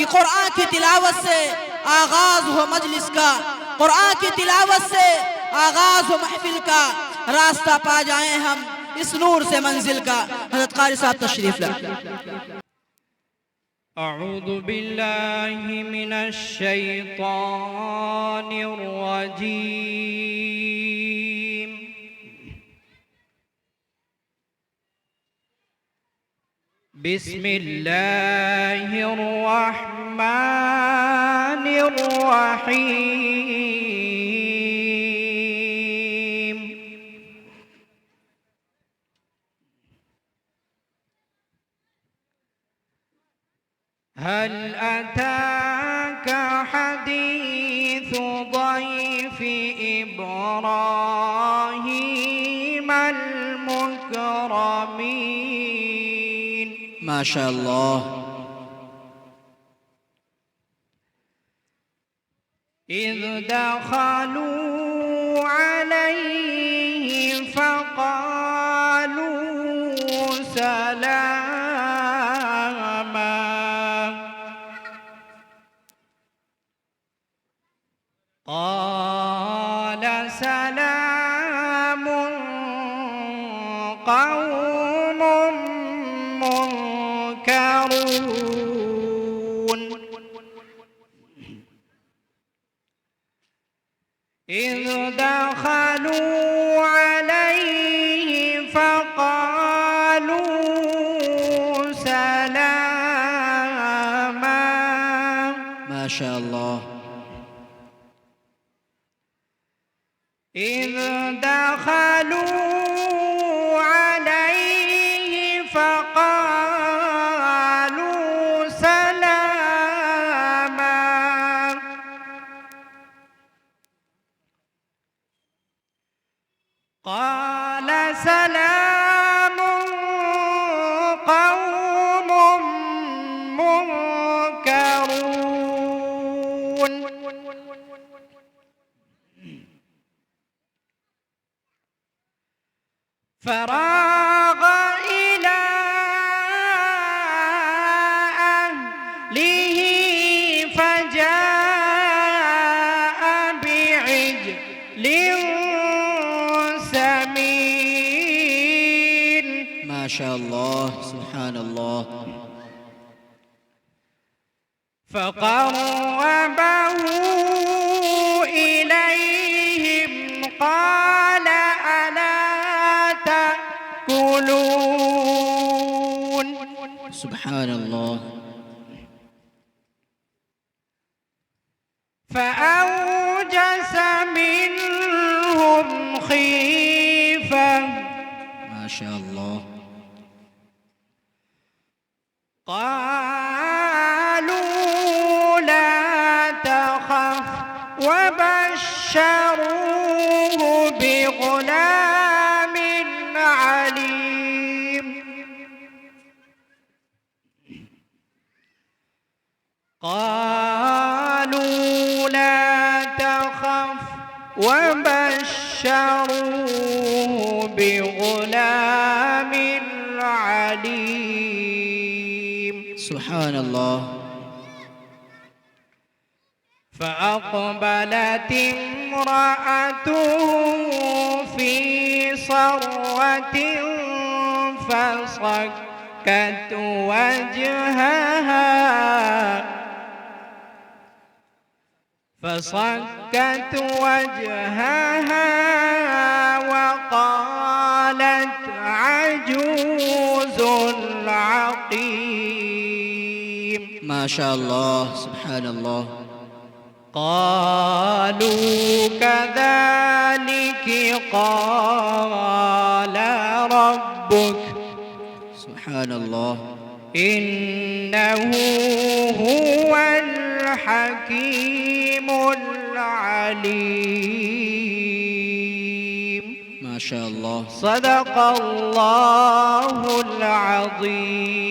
कि कुरान की तिलावत से आगाज हो मजलिस का, कुरान की तिलावत से आगाज हो महफिल का, रास्ता पा जाएं हम इस नूर से मंजिल का। हज़रत क़ारी साहब तशरीफ लाए। अऊज़ु बिल्लाहि मिनश शैतानिर रजीम। बिस्मिल्लाहिर रहमानिर रहीम। हल अताक हदीस ضيف इब्राहीम المكرمين। माशा अल्लाह। إذ دخلوا عليه فقالوا سلاما قال سلام قوم منكرون إذ دخلوا عليه فقالوا سلاما ما شاء الله. إذ دخلوا عليه فقالوا سلاما قال سلام قوم منكرون فراغ إلى أهله فجاء بعجل سمين. ما شاء الله، سبحان الله. فقربه إليهم قال ألا تأكلون. سبحان الله. فأوجس منهم خيفة. ما شاء الله. قالوا لا تخف وبشروه بغلام عليم. قالوا لا تخف وبشروه بغلام عليم. سبحان الله. فأقبلت امرأته في صرة فصكت وجهها وقالت عجوز عقيم. ما شاء الله، سبحان الله. قالوا كذلك قال ربك. سبحان الله. إنه هو الحكيم العليم. ما شاء الله. صدق الله العظيم.